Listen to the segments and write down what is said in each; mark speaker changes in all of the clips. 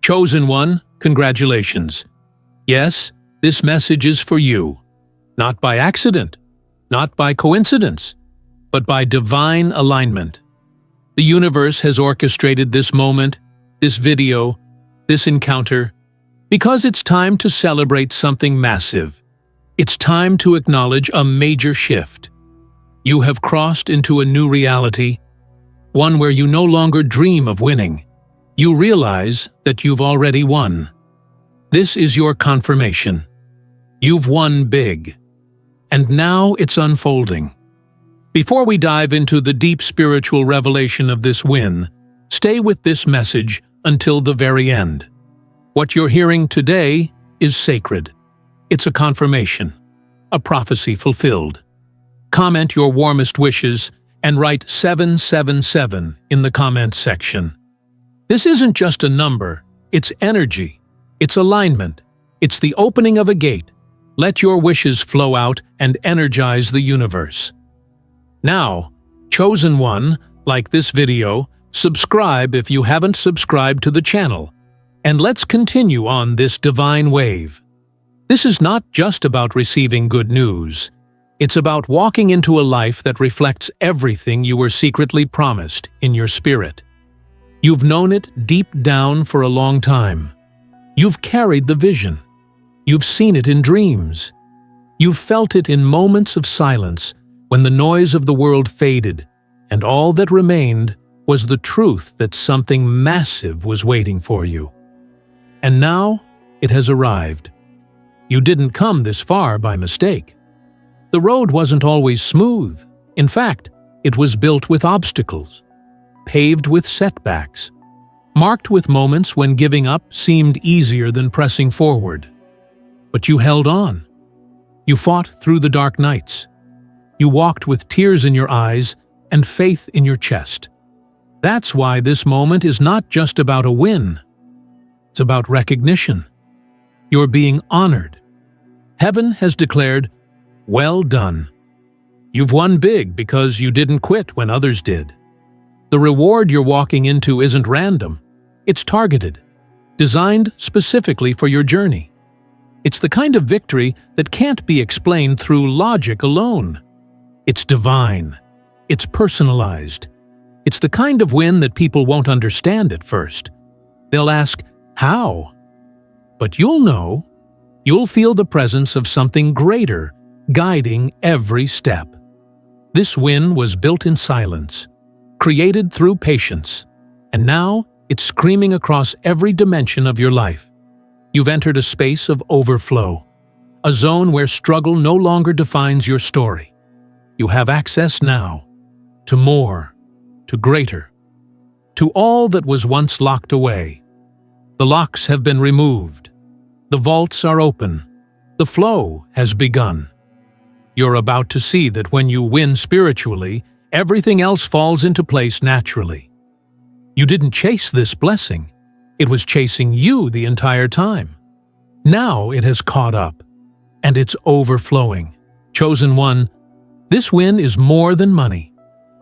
Speaker 1: Chosen one, congratulations. Yes, this message is for you. Not by accident, not by coincidence, but by divine alignment. The universe has orchestrated this moment, this video, this encounter, because it's time to celebrate something massive. It's time to acknowledge a major shift. You have crossed into a new reality, one where you no longer dream of winning. You realize that you've already won. This is your confirmation. You've won big. And now it's unfolding. Before we dive into the deep spiritual revelation of this win, stay with this message until the very end. What you're hearing today is sacred. It's a confirmation, a prophecy fulfilled. Comment your warmest wishes and write 777 in the comment section. This isn't just a number, it's energy, it's alignment, it's the opening of a gate. Let your wishes flow out and energize the universe. Now, chosen one, like this video, subscribe if you haven't subscribed to the channel, and let's continue on this divine wave. This is not just about receiving good news. It's about walking into a life that reflects everything you were secretly promised in your spirit. You've known it deep down for a long time. You've carried the vision. You've seen it in dreams. You've felt it in moments of silence when the noise of the world faded, and all that remained was the truth that something massive was waiting for you. And now it has arrived. You didn't come this far by mistake. The road wasn't always smooth. In fact, it was built with obstacles, paved with setbacks, marked with moments when giving up seemed easier than pressing forward. But you held on. You fought through the dark nights. You walked with tears in your eyes and faith in your chest. That's why this moment is not just about a win. It's about recognition. You're being honored. Heaven has declared, "Well done." You've won big because you didn't quit when others did. The reward you're walking into isn't random. It's targeted, designed specifically for your journey. It's the kind of victory that can't be explained through logic alone. It's divine. It's personalized. It's the kind of win that people won't understand at first. They'll ask, how? But you'll know. You'll feel the presence of something greater guiding every step. This win was built in silence, created through patience, and now it's screaming across every dimension of your life. You've entered a space of overflow, a zone where struggle no longer defines your story. You have access now to more, to greater, to all that was once locked away. The locks have been removed. The vaults are open. The flow has begun. You're about to see that when you win spiritually, everything else falls into place naturally. You didn't chase this blessing. It was chasing you the entire time. Now it has caught up, and it's overflowing. Chosen one, this win is more than money.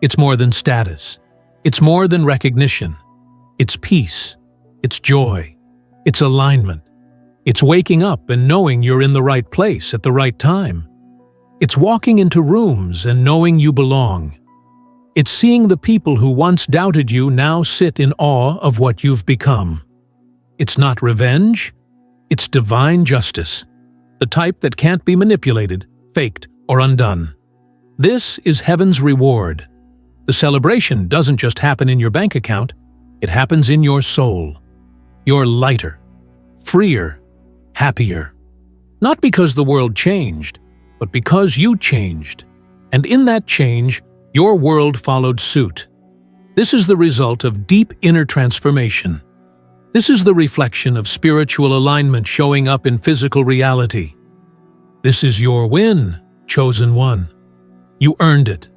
Speaker 1: It's more than status. It's more than recognition. It's peace. It's joy. It's alignment. It's waking up and knowing you're in the right place at the right time. It's walking into rooms and knowing you belong. It's seeing the people who once doubted you now sit in awe of what you've become. It's not revenge. It's divine justice, the type that can't be manipulated, faked, or undone. This is heaven's reward. The celebration doesn't just happen in your bank account, it happens in your soul. You're lighter, freer, happier. Not because the world changed, but because you changed. And in that change, your world followed suit. This is the result of deep inner transformation. This is the reflection of spiritual alignment showing up in physical reality. This is your win, chosen one. You earned it.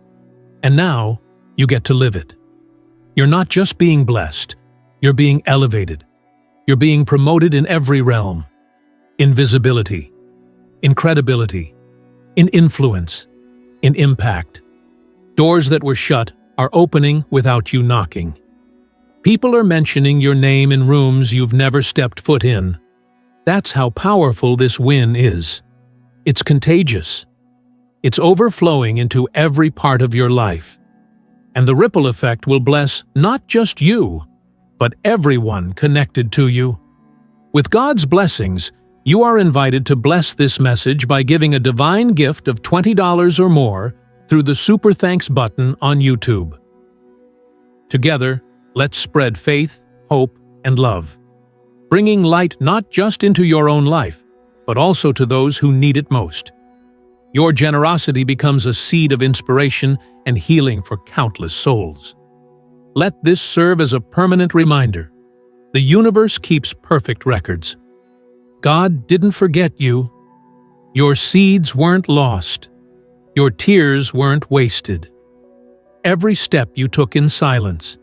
Speaker 1: And now, you get to live it. You're not just being blessed, you're being elevated. You're being promoted in every realm. In visibility, in credibility, in influence, in impact. Doors that were shut are opening without you knocking. People are mentioning your name in rooms you've never stepped foot in. That's how powerful this win is. It's contagious. It's overflowing into every part of your life. And the ripple effect will bless not just you, but everyone connected to you. With God's blessings, you are invited to bless this message by giving a divine gift of $20 or more through the Super Thanks button on YouTube. Together, let's spread faith, hope, and love, bringing light not just into your own life, but also to those who need it most. Your generosity becomes a seed of inspiration and healing for countless souls. Let this serve as a permanent reminder. The universe keeps perfect records. God didn't forget you. Your seeds weren't lost. Your tears weren't wasted. Every step you took in silence,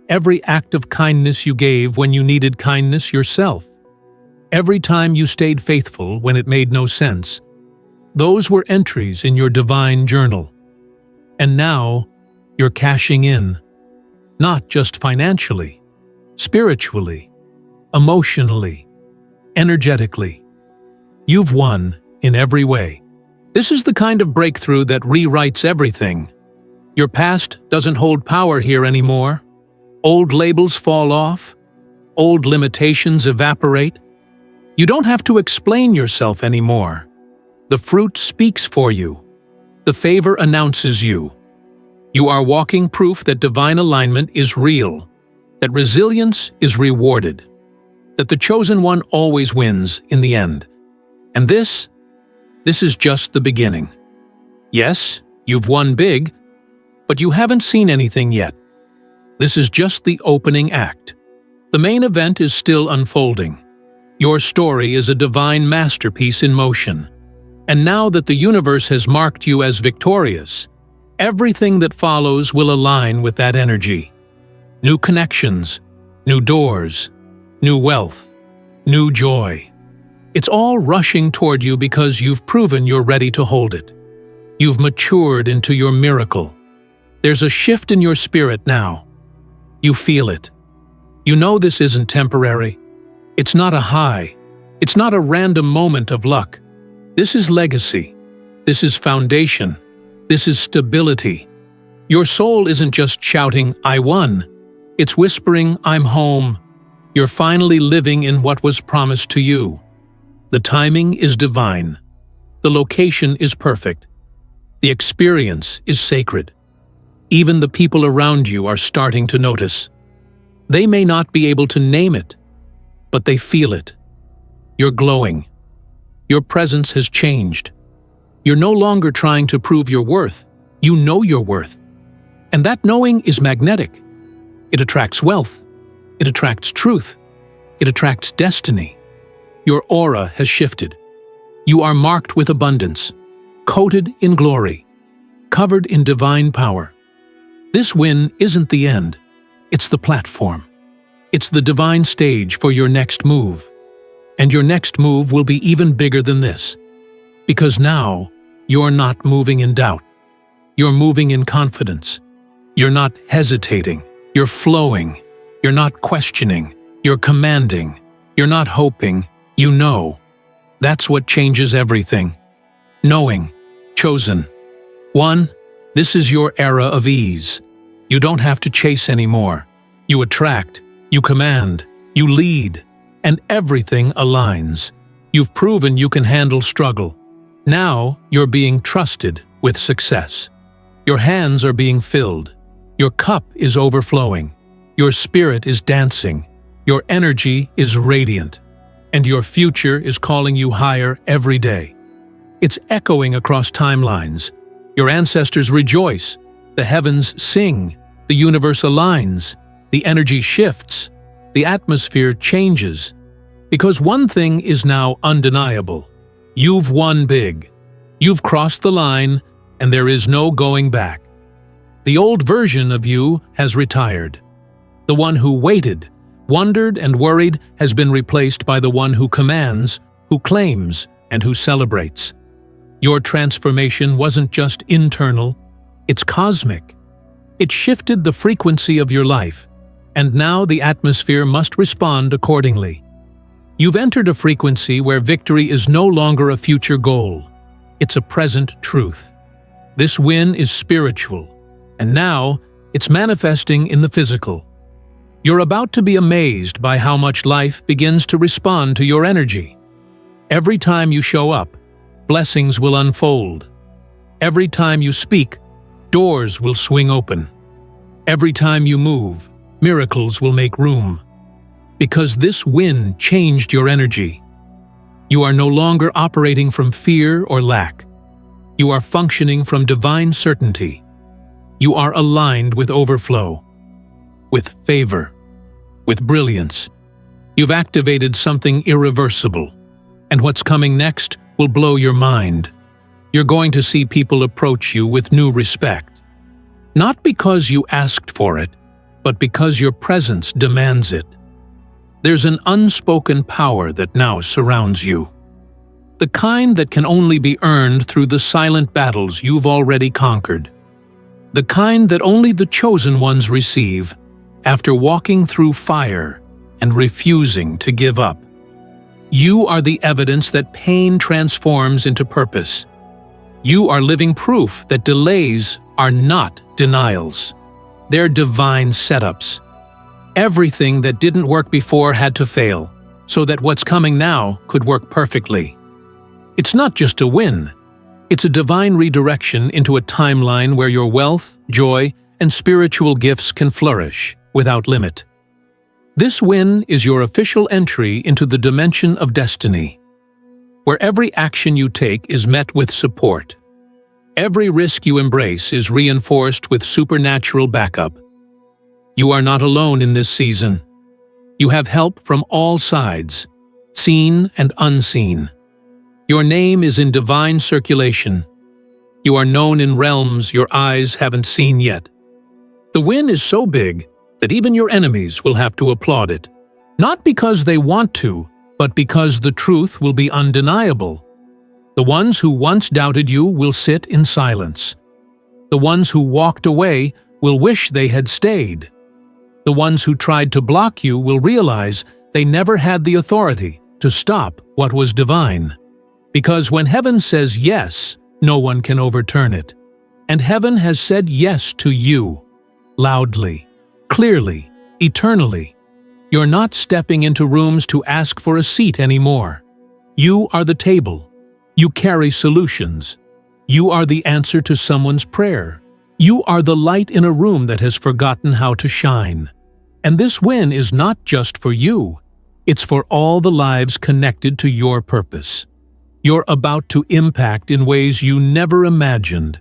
Speaker 1: every act of kindness you gave when you needed kindness yourself, every time you stayed faithful when it made no sense, those were entries in your divine journal. And now, you're cashing in, not just financially, spiritually, emotionally, energetically. You've won in every way. This is the kind of breakthrough that rewrites everything. Your past doesn't hold power here anymore. Old labels fall off. Old limitations evaporate. You don't have to explain yourself anymore. The fruit speaks for you. The favor announces you. You are walking proof that divine alignment is real, that resilience is rewarded, that the chosen one always wins in the end. And this is just the beginning. Yes, you've won big, but you haven't seen anything yet. This is just the opening act. The main event is still unfolding. Your story is a divine masterpiece in motion. And now that the universe has marked you as victorious, everything that follows will align with that energy. New connections, new doors, new wealth, new joy. It's all rushing toward you because you've proven you're ready to hold it. You've matured into your miracle. There's a shift in your spirit now. You feel it. You know this isn't temporary. It's not a high. It's not a random moment of luck. This is legacy. This is foundation. This is stability. Your soul isn't just shouting, "I won." It's whispering, "I'm home." You're finally living in what was promised to you. The timing is divine. The location is perfect. The experience is sacred. Even the people around you are starting to notice. They may not be able to name it, but they feel it. You're glowing. Your presence has changed. You're no longer trying to prove your worth. You know your worth. And that knowing is magnetic. It attracts wealth. It attracts truth. It attracts destiny. Your aura has shifted. You are marked with abundance, coated in glory, covered in divine power. This win isn't the end. It's the platform. It's the divine stage for your next move. And your next move will be even bigger than this. Because now, you're not moving in doubt. You're moving in confidence. You're not hesitating. You're flowing. You're not questioning. You're commanding. You're not hoping. You know. That's what changes everything. Knowing. Chosen. One, this is your era of ease. You don't have to chase anymore. You attract. You command. You lead. And everything aligns. You've proven you can handle struggle. Now you're being trusted with success. Your hands are being filled. Your cup is overflowing. Your spirit is dancing. Your energy is radiant. And your future is calling you higher every day. It's echoing across timelines. Your ancestors rejoice. The heavens sing. The universe aligns. The energy shifts. The atmosphere changes. Because one thing is now undeniable. You've won big. You've crossed the line, and there is no going back. The old version of you has retired. The one who waited, wondered, and worried has been replaced by the one who commands, who claims, and who celebrates. Your transformation wasn't just internal, it's cosmic. It shifted the frequency of your life. and now the atmosphere must respond accordingly. You've entered a frequency where victory is no longer a future goal. It's a present truth. This win is spiritual, and now it's manifesting in the physical. You're about to be amazed by how much life begins to respond to your energy. Every time you show up, blessings will unfold. Every time you speak, doors will swing open. Every time you move, miracles will make room. Because this win changed your energy. You are no longer operating from fear or lack. You are functioning from divine certainty. You are aligned with overflow, with favor, with brilliance. You've activated something irreversible, and what's coming next will blow your mind. You're going to see people approach you with new respect. Not because you asked for it, but because your presence demands it. There's an unspoken power that now surrounds you. The kind that can only be earned through the silent battles you've already conquered. The kind that only the chosen ones receive after walking through fire and refusing to give up. You are the evidence that pain transforms into purpose. You are living proof that delays are not denials. They're divine setups. Everything that didn't work before had to fail, so that what's coming now could work perfectly. It's not just a win. It's a divine redirection into a timeline where your wealth, joy, and spiritual gifts can flourish without limit. This win is your official entry into the dimension of destiny, where every action you take is met with support. Every risk you embrace is reinforced with supernatural backup. You are not alone in this season. You have help from all sides, seen and unseen. Your name is in divine circulation. You are known in realms your eyes haven't seen yet. The win is so big that even your enemies will have to applaud it. Not because they want to, but because the truth will be undeniable. The ones who once doubted you will sit in silence. The ones who walked away will wish they had stayed. The ones who tried to block you will realize they never had the authority to stop what was divine. Because when heaven says yes, no one can overturn it. And heaven has said yes to you, loudly, clearly, eternally. You're not stepping into rooms to ask for a seat anymore. You are the table. You carry solutions. You are the answer to someone's prayer. You are the light in a room that has forgotten how to shine. And this win is not just for you. It's for all the lives connected to your purpose. You're about to impact in ways you never imagined.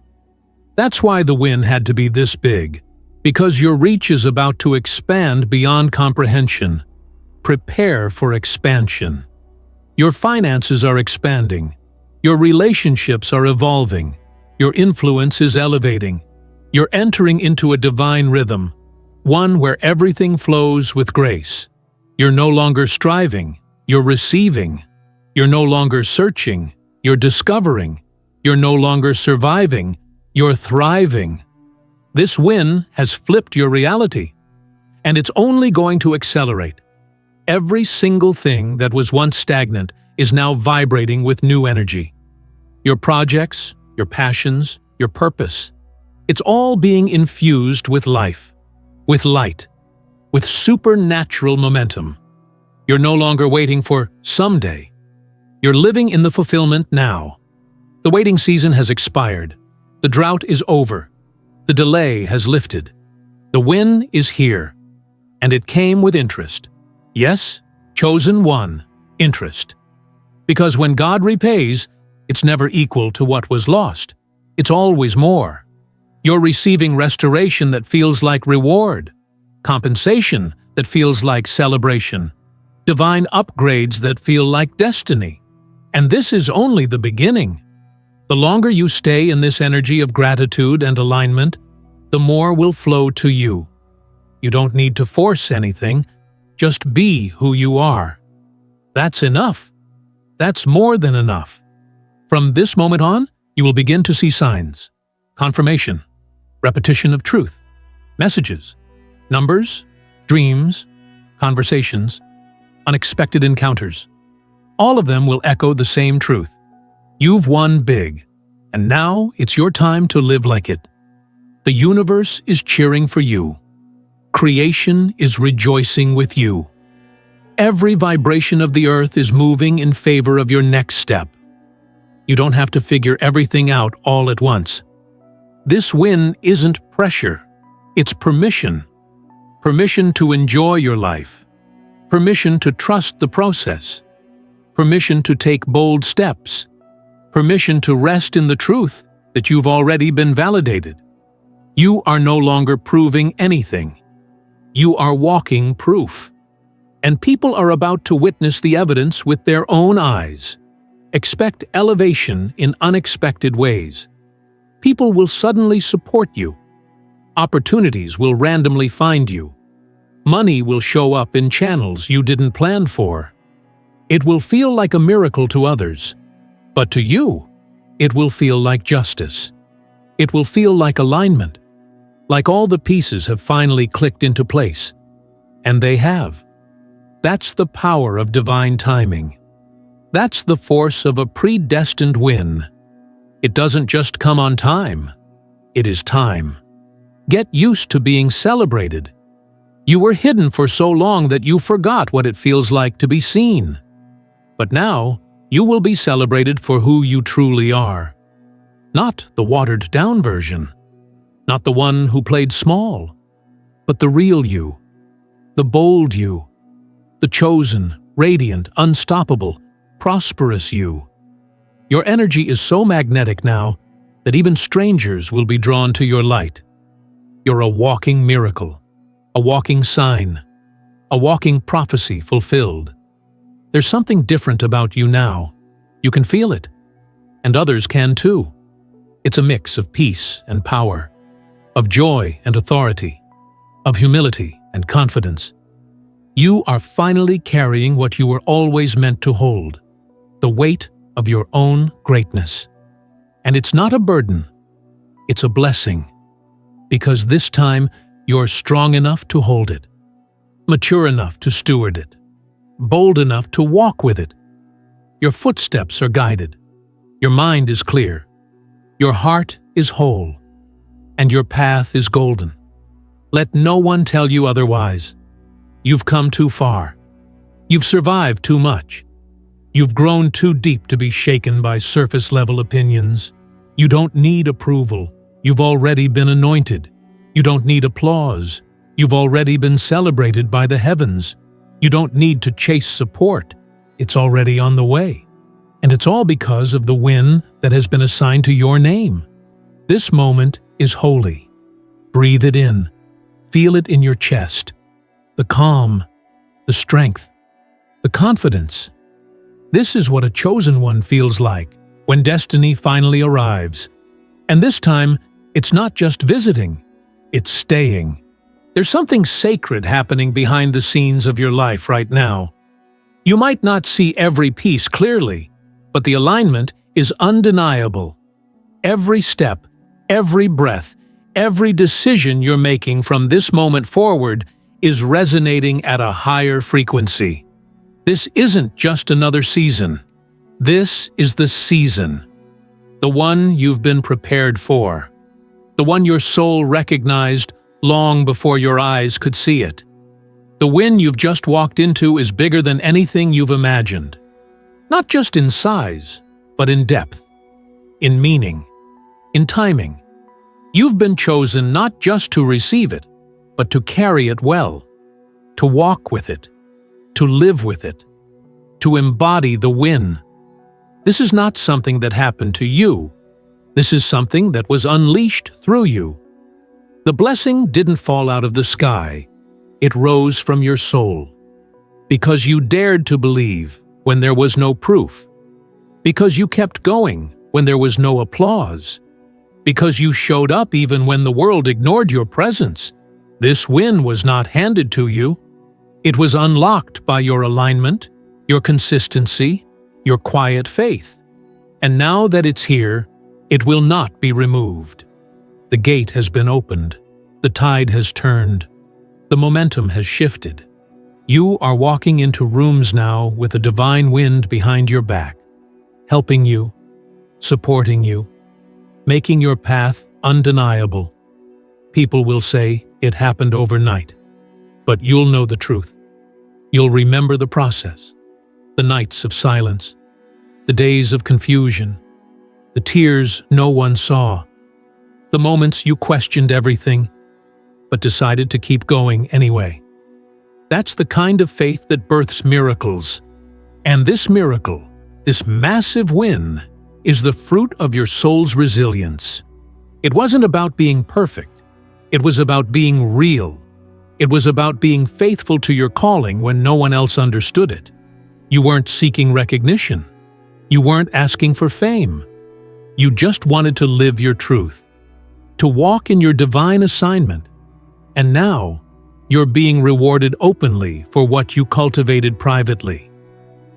Speaker 1: That's why the win had to be this big. Because your reach is about to expand beyond comprehension. Prepare for expansion. Your finances are expanding. Your relationships are evolving. Your influence is elevating. You're entering into a divine rhythm, one where everything flows with grace. You're no longer striving, you're receiving. You're no longer searching, you're discovering. You're no longer surviving, you're thriving. This win has flipped your reality, and it's only going to accelerate. Every single thing that was once stagnant is now vibrating with new energy. Your projects, your passions, your purpose. It's all being infused with life, with light, with supernatural momentum. You're no longer waiting for someday. You're living in the fulfillment now. The waiting season has expired. The drought is over. The delay has lifted. The win is here. And it came with interest. Yes, chosen one, interest. Because when God repays, it's never equal to what was lost. It's always more. You're receiving restoration that feels like reward, compensation that feels like celebration, divine upgrades that feel like destiny. And this is only the beginning. The longer you stay in this energy of gratitude and alignment, the more will flow to you. You don't need to force anything, just be who you are. That's enough. That's more than enough. From this moment on, you will begin to see signs, confirmation, repetition of truth, messages, numbers, dreams, conversations, unexpected encounters. All of them will echo the same truth. You've won big, and now it's your time to live like it. The universe is cheering for you. Creation is rejoicing with you. Every vibration of the earth is moving in favor of your next step. You don't have to figure everything out all at once. This win isn't pressure, it's permission. Permission to enjoy your life. Permission to trust the process. Permission to take bold steps. Permission to rest in the truth that you've already been validated. You are no longer proving anything. You are walking proof. And people are about to witness the evidence with their own eyes. Expect elevation in unexpected ways. People will suddenly support you. Opportunities will randomly find you. Money will show up in channels you didn't plan for. It will feel like a miracle to others, but to you, it will feel like justice. It will feel like alignment, like all the pieces have finally clicked into place. And they have. That's the power of divine timing. That's the force of a predestined win. It doesn't just come on time. It is time. Get used to being celebrated. You were hidden for so long that you forgot what it feels like to be seen. But now, you will be celebrated for who you truly are. Not the watered-down version. Not the one who played small. But the real you. The bold you. The chosen, radiant, unstoppable, prosperous you. Your energy is so magnetic now that even strangers will be drawn to your light. You're a walking miracle, a walking sign, a walking prophecy fulfilled. There's something different about you now. You can feel it, and others can too. It's a mix of peace and power, of joy and authority, of humility and confidence. You are finally carrying what you were always meant to hold, the weight of your own greatness. And it's not a burden, it's a blessing, because this time you're strong enough to hold it, mature enough to steward it, bold enough to walk with it. Your footsteps are guided, your mind is clear, your heart is whole, and your path is golden. Let no one tell you otherwise. You've come too far. You've survived too much. You've grown too deep to be shaken by surface-level opinions. You don't need approval. You've already been anointed. You don't need applause. You've already been celebrated by the heavens. You don't need to chase support. It's already on the way. And it's all because of the win that has been assigned to your name. This moment is holy. Breathe it in. Feel it in your chest. The calm, the strength, the confidence. This is what a chosen one feels like when destiny finally arrives. And this time, it's not just visiting, it's staying. There's something sacred happening behind the scenes of your life right now. You might not see every piece clearly, but the alignment is undeniable. Every step, every breath, every decision you're making from this moment forward is resonating at a higher frequency. This isn't just another season. This is the season. The one you've been prepared for. The one your soul recognized long before your eyes could see it. The win you've just walked into is bigger than anything you've imagined. Not just in size, but in depth, in meaning, in timing. You've been chosen not just to receive it, but to carry it well, to walk with it, to live with it, to embody the win. This is not something that happened to you. This is something that was unleashed through you. The blessing didn't fall out of the sky. It rose from your soul. Because you dared to believe when there was no proof. Because you kept going when there was no applause. Because you showed up even when the world ignored your presence. This win was not handed to you. It was unlocked by your alignment, your consistency, your quiet faith. And now that it's here, it will not be removed. The gate has been opened. The tide has turned. The momentum has shifted. You are walking into rooms now with a divine wind behind your back, helping you, supporting you, making your path undeniable. People will say it happened overnight, but you'll know the truth. You'll remember the process, the nights of silence, the days of confusion, the tears no one saw, the moments you questioned everything, but decided to keep going anyway. That's the kind of faith that births miracles. And this miracle, this massive win, is the fruit of your soul's resilience. It wasn't about being perfect. It was about being real. It was about being faithful to your calling when no one else understood it. You weren't seeking recognition. You weren't asking for fame. You just wanted to live your truth, to walk in your divine assignment. And now, you're being rewarded openly for what you cultivated privately.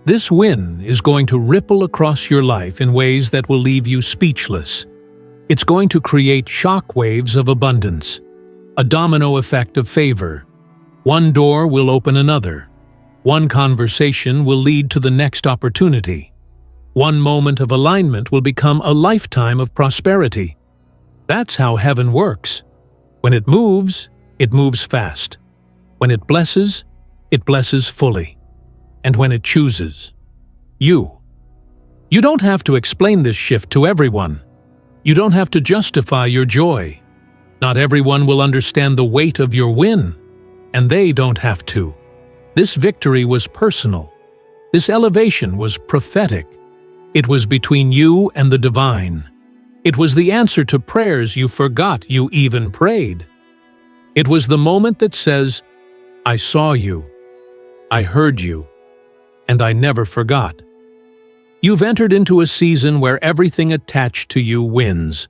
Speaker 1: This win is going to ripple across your life in ways that will leave you speechless. It's going to create shock waves of abundance, a domino effect of favor. One door will open another. One conversation will lead to the next opportunity. One moment of alignment will become a lifetime of prosperity. That's how heaven works. When it moves fast. When it blesses fully. And when it chooses, you. You don't have to explain this shift to everyone. You don't have to justify your joy. Not everyone will understand the weight of your win, and they don't have to. This victory was personal. This elevation was prophetic. It was between you and the divine. It was the answer to prayers you forgot you even prayed. It was the moment that says, I saw you, I heard you, and I never forgot. You've entered into a season where everything attached to you wins.